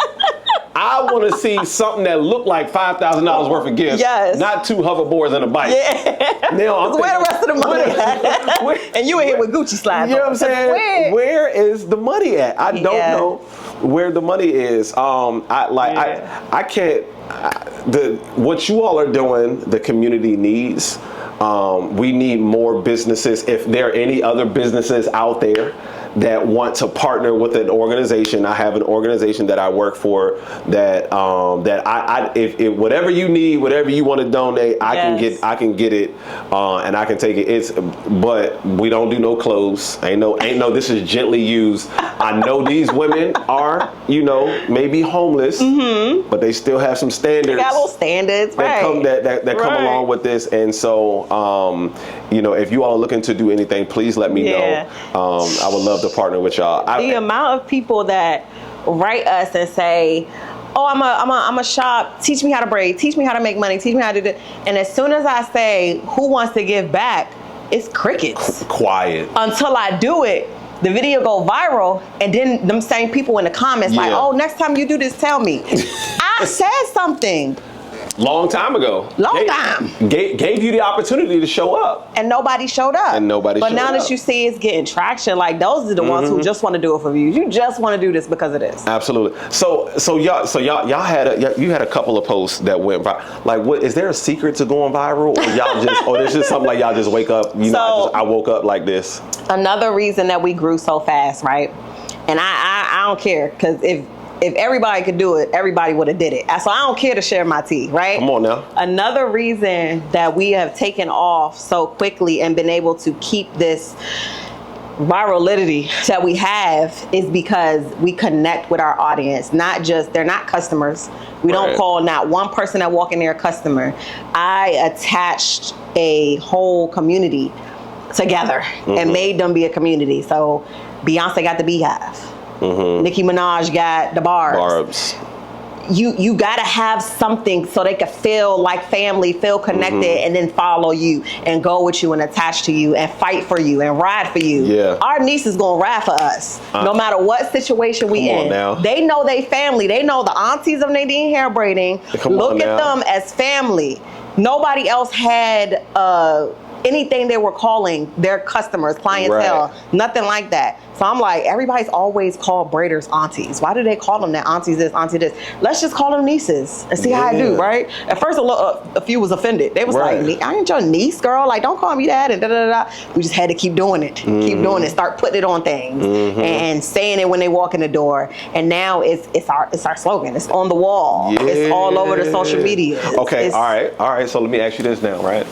I want to see something that looked like $5,000 worth of gifts, not 2 hoverboards and a bike. Yeah. Now where the rest of the money at? And you in here with Gucci slides. You know what I'm saying? Where is the money at? I don't know where the money is. I can't. What you all are doing, the community needs. We need more businesses. If there are any other businesses out there that want to partner with an organization, I have an organization that I work for that if whatever you need, whatever you want to donate, I can get it, and I can take it. But we don't do no clothes. Ain't no. This is gently used. I know these women are, maybe homeless, but they still have some standards. They got little standards, that come along with this, and so if you all are looking to do anything, please let me know. I would love to partner with y'all. The amount of people that write us and say, "Oh, I'm a shop. Teach me how to braid. Teach me how to make money. Teach me how to do it." And as soon as I say, "Who wants to give back?" it's crickets. Quiet. Until I do it, the video go viral, and then them same people in the comments like, "Oh, next time you do this, tell me." I said something. Long time ago. Long time. Gave you the opportunity to show up. And nobody showed up. But now that you see it's getting traction, like those are the ones who just want to do it for views. You just want to do this because of this. Absolutely. So y'all had a couple of posts that went viral. Like, what is there a secret to going viral, or y'all just, or there's just something like y'all just wake up? I woke up like this. Another reason that we grew so fast, right? And I don't care, because if everybody could do it, everybody would have did it. So I don't care to share my tea, right? Come on now. Another reason that we have taken off so quickly and been able to keep this virality that we have is because we connect with our audience. They're not customers. We don't call not one person that walk in there a customer. I attached a whole community together and made them be a community. So Beyonce got the Beehive. Nicki Minaj got the Barbs. You gotta have something so they can feel like family, feel connected, and then follow you and go with you and attach to you and fight for you and ride for you. Yeah. Our niece is gonna ride for us no matter what situation we in. They know they family. They know the aunties of Nadine hair braiding. Look at them as family. Nobody else had anything they were calling their customers, clientele, nothing like that. So I'm like, everybody's always called braiders aunties. Why do they call them that? Aunties this, auntie this. Let's just call them nieces and see how I do, right? At first, a few was offended. They was like, I ain't your niece, girl. Like, don't call me that, and da-da-da-da. We just had to keep doing it. Keep doing it. Start putting it on things and saying it when they walk in the door. And now it's our slogan. It's on the wall. It's all over the social media. Okay, all right. So let me ask you this now, right?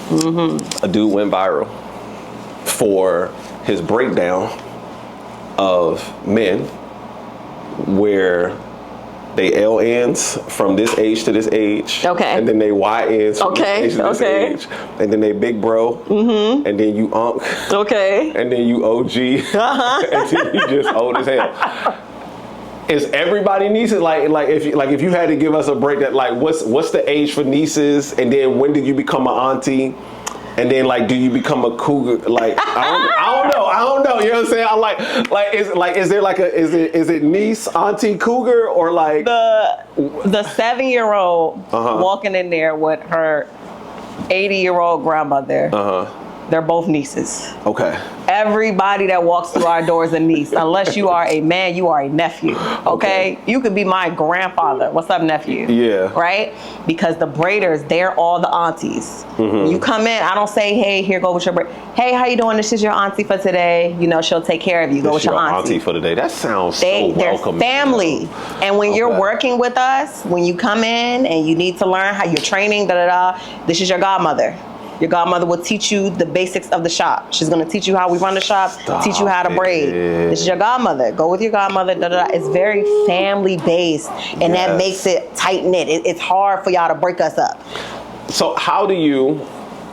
A dude went viral for his breakdown of men where they LNs from this age to this age, and then they YNs from this age to this age, and then they big bro, and then you unk, and then you OG, and then you just old as hell. Is everybody nieces? Like if you had to give us a breakdown, like what's the age for nieces, and then when did you become an auntie? And then, like, do you become a cougar? Like, I don't know. You know what I'm saying? Is it niece, auntie, cougar, or like the 7-year-old walking in there with her 80-year-old grandmother? They're both nieces. Okay. Everybody that walks through our door is a niece. Unless you are a man, you are a nephew. Okay? You could be my grandfather. What's up, nephew? Yeah. Right? Because the braiders, they're all the aunties. You come in, I don't say, hey, here, go with your braid. Hey, how you doing? This is your auntie for today. You know, she'll take care of you. Go with your auntie for today. That sounds so welcoming. They're family. And when you're working with us, when you come in and you need to learn how you're training, this is your godmother. Your godmother will teach you the basics of the shop. She's going to teach you how we run the shop, teach you how to braid. This is your godmother. Go with your godmother. It's very family based, and that makes it tight knit. It's hard for y'all to break us up. So how do you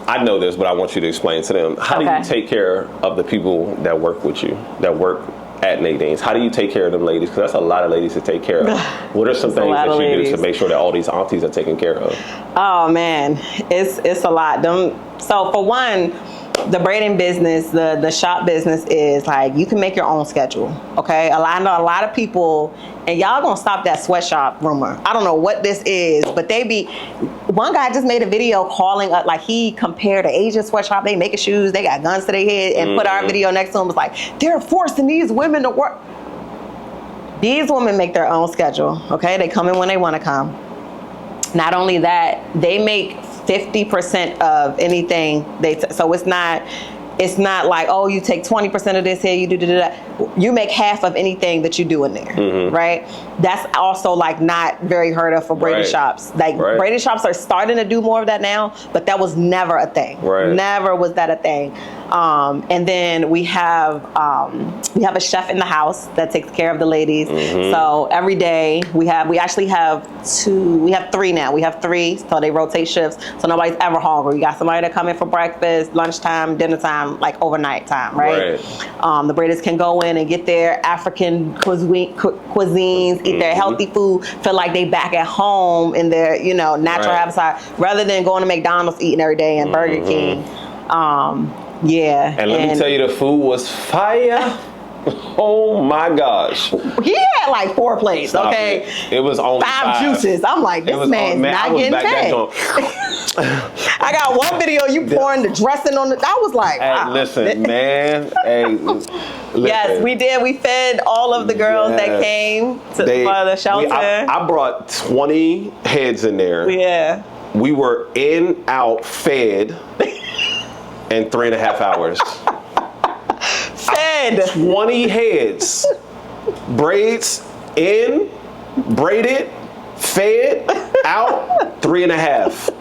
I know this, but I want you to explain to them. How do you take care of the people that work with you, that work at Nadine's? How do you take care of them ladies? Because that's a lot of ladies to take care of. What are some things that you do to make sure that all these aunties are taken care of? Oh man, it's a lot. So for one, the braiding business, the shop business is like, you can make your own schedule, okay? I know a lot of people, and y'all gonna stop that sweatshop rumor. I don't know what this is, but one guy just made a video calling up, like he compared an Asian sweatshop, they making shoes, they got guns to their head, and put our video next to him, was like, they're forcing these women to work. These women make their own schedule, okay? They come in when they wanna come. Not only that, they make 50% of anything so it's not like, oh, you take 20% of this here, you do that. You make half of anything that you do in there, right? That's also like not very heard of for braided shops. Like braided shops are starting to do more of that now, but that was never a thing. Never was that a thing. And then we have a chef in the house that takes care of the ladies. So every day we actually have three now. We have three, so they rotate shifts, so nobody's ever hungry. We got somebody that come in for breakfast, lunchtime, dinner time, like overnight time, right? The braiders can go in and get their African cuisines, eat their healthy food, feel like they back at home in their, natural habitat, rather than going to McDonald's eating every day and Burger King. Yeah. And let me tell you, the food was fire. Oh my gosh. He had like 4 plates, okay? It was only 5 juices. I'm like, this man's not getting fed. I got one video you pouring the dressing on I was like, wow. Listen, man. Listen. Yes, we did. We fed all of the girls that came for the shelter. I brought 20 heads in there. Yeah. We were in, out, fed in 3.5 hours. Fed 20 heads, braids in, braided, fed, out, 3.5.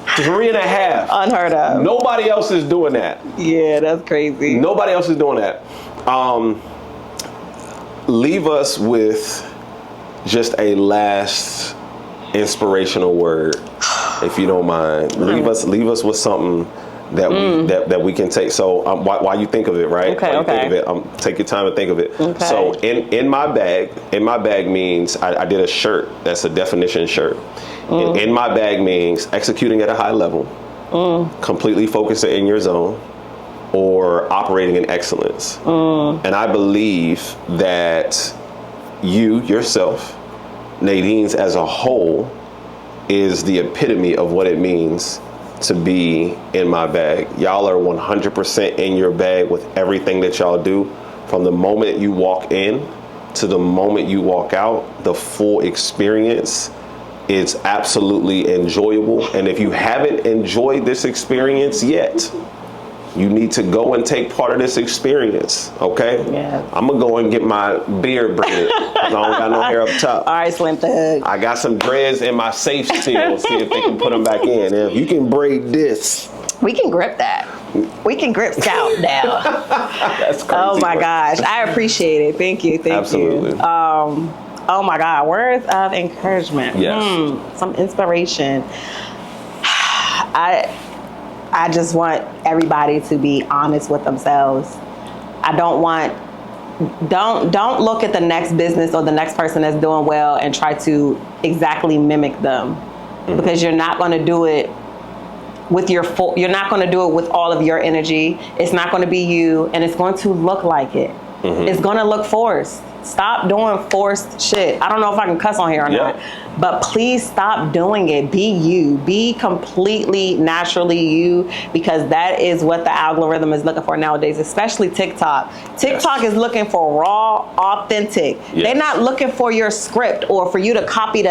3.5. Unheard of. Nobody else is doing that. Yeah, that's crazy. Nobody else is doing that. Leave us with just a last inspirational word, if you don't mind. Leave us with something that we can take. So while you think of it, right? Okay. Think of it, take your time and think of it. Okay. So in my bag means I did a shirt that's a definition shirt. In my bag means executing at a high level, completely focusing in your zone, or operating in excellence. And I believe that you yourself, Nadine's as a whole, is the epitome of what it means to be in my bag. Y'all are 100% in your bag with everything that y'all do, from the moment you walk in to the moment you walk out. The full experience is absolutely enjoyable, and if you haven't enjoyed this experience yet, you need to go and take part of this experience, okay? Yeah. I'm gonna go and get my beard braided, because I don't got no hair up top. All right, Slim Thug. I got some dreads in my safe still. See if they can put them back in. If you can braid this. We can grip that. We can grip scalp now. That's crazy. Oh my gosh, I appreciate it. Thank you. Absolutely. Oh my God, words of encouragement. Yes. Some inspiration. I just want everybody to be honest with themselves. Don't look at the next business or the next person that's doing well and try to exactly mimic them, because you're not going to do it with you're not going to do it with all of your energy. It's not going to be you, and it's going to look like it. It's going to look forced. Stop doing forced shit. I don't know if I can cuss on here or not, but please stop doing it. Be you. Be completely naturally you, because that is what the algorithm is looking for nowadays, especially TikTok. TikTok is looking for raw, authentic. They're not looking for your script or for you to copy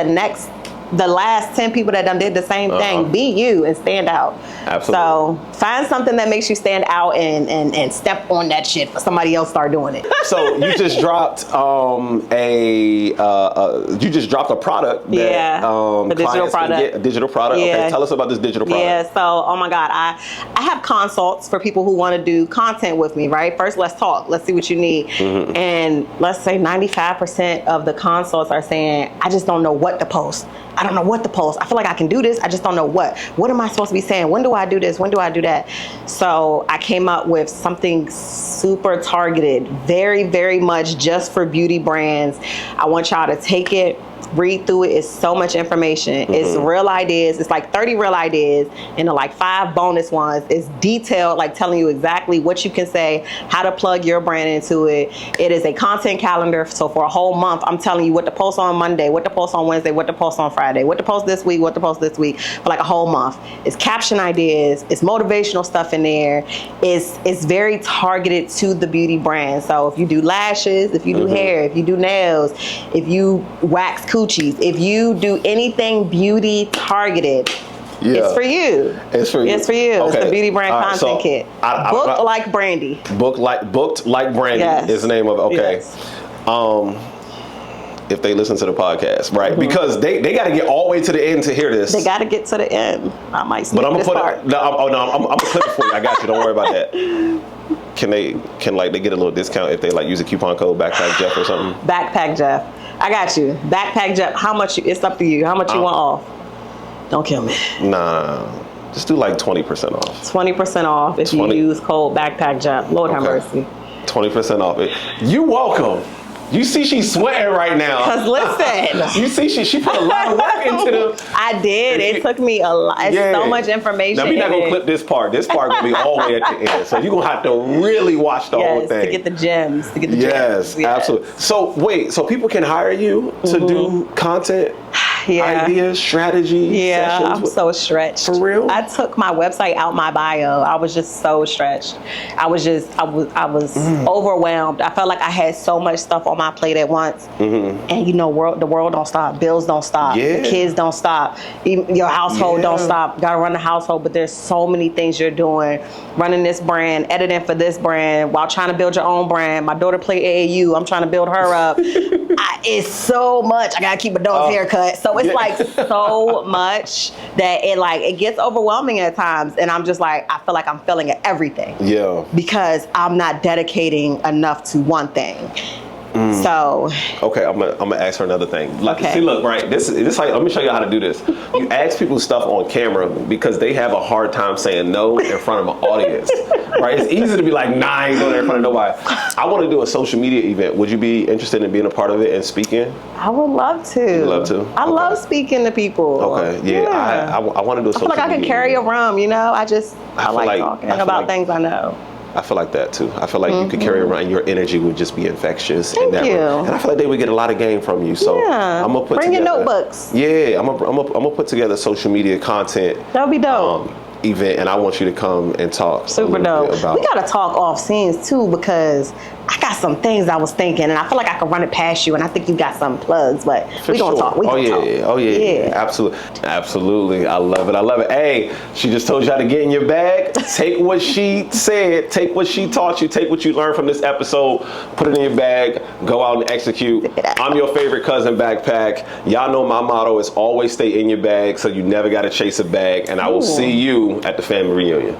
the last 10 people that done did the same thing. Be you and stand out. Absolutely. So find something that makes you stand out and step on that shit for somebody else start doing it. So you just dropped a product that a digital product. A digital product. Yeah. Okay, tell us about this digital product. Yeah, so oh my God, I have consults for people who want to do content with me, right? First, let's talk. Let's see what you need. And let's say 95% of the consults are saying, I just don't know what to post. I don't know what to post. I feel like I can do this. I just don't know what. What am I supposed to be saying? When do I do this? When do I do that? So I came up with something super targeted, very, very much just for beauty brands. I want y'all to take it, read through it. It's so much information. It's real ideas. It's like 30 real ideas and like 5 bonus ones. It's detailed, like telling you exactly what you can say, how to plug your brand into it. It is a content calendar. So for a whole month, I'm telling you what to post on Monday, what to post on Wednesday, what to post on Friday, what to post this week, what to post this week, for like a whole month. It's caption ideas. It's motivational stuff in there. It's very targeted to the beauty brand. So if you do lashes, if you do hair, if you do nails, if you wax coochies, if you do anything beauty targeted, it's for you. It's for you. It's for you. Okay. It's the beauty brand content so kit. Booked like Brandi. Booked like Brandi is the name of it. Okay. Yes. If they listen to the podcast, right? Because they got to get all the way to the end to hear this. They got to get to the end. I might skip But I'm this gonna put part. it. I'm gonna clip it for you. I got you. Don't worry about that. Can they get a little discount if they like use a coupon code Backpack Jeff or something? Backpack Jeff. I got you. Backpack Jeff. How much? It's up to you. How much you want off? Don't kill me. Nah, just do like 20% off. 20% off if you use code Backpack Jeff. Lord have mercy. 20% off it. You welcome. You see she's sweating right now. Cause listen. You see she put a lot of work into them. I did. It took me a lot. It's so much information. Now we're not gonna clip this part. This part gonna be all the way at the end. So you're gonna have to really watch the whole thing. To get the gems. To get the gems. Yes, absolutely. So wait, so people can hire you to do content? Ideas, strategy, sessions? I'm so stretched. For real? I took my website out my bio. I was just so stretched. I was overwhelmed. I felt like I had so much stuff on my plate at once. And you know, the world don't stop. Bills don't stop. The kids don't stop. Even your household don't stop. Gotta run the household, but there's so many things you're doing. Running this brand, editing for this brand, while trying to build your own brand. My daughter played AAU. I'm trying to build her up. It's so much. I gotta keep my dog's haircut. So it's like so much that it gets overwhelming at times. And I'm just like, I feel like I'm failing at everything. Yeah. Because I'm not dedicating enough to one thing. So okay, I'm gonna ask her another thing. See, look, right? This how, let me show you how to do this. You ask people stuff on camera because they have a hard time saying no in front of an audience, right? It's easy to be like, nah, I ain't going there in front of nobody. I want to do a social media event. Would you be interested in being a part of it and speaking? I would love to. You'd love to. I love speaking to people. Okay, yeah. I want to do a social media. I feel like I can carry a room. You know, I like talking about things I know. I feel like that too. I feel like you could carry around and your energy would just be infectious. Thank you. And I feel like they would get a lot of game from you. So I'm gonna put bring together, your notebooks. Yeah, I'm gonna put together social media content. That'll be dope. Event, and I want you to come and talk. Super dope. We gotta talk off scenes too, because I got some things I was thinking, and I feel like I could run it past you, and I think you got some plugs, but we gonna talk. We gonna talk. Oh yeah. Absolutely. I love it. Hey, she just told you how to get in your bag. Take what she said, take what she taught you, take what you learned from this episode, put it in your bag, go out and execute. I'm your favorite cousin, Backpack. Y'all know my motto is always stay in your bag, so you never gotta chase a bag, and I will see you at the family reunion.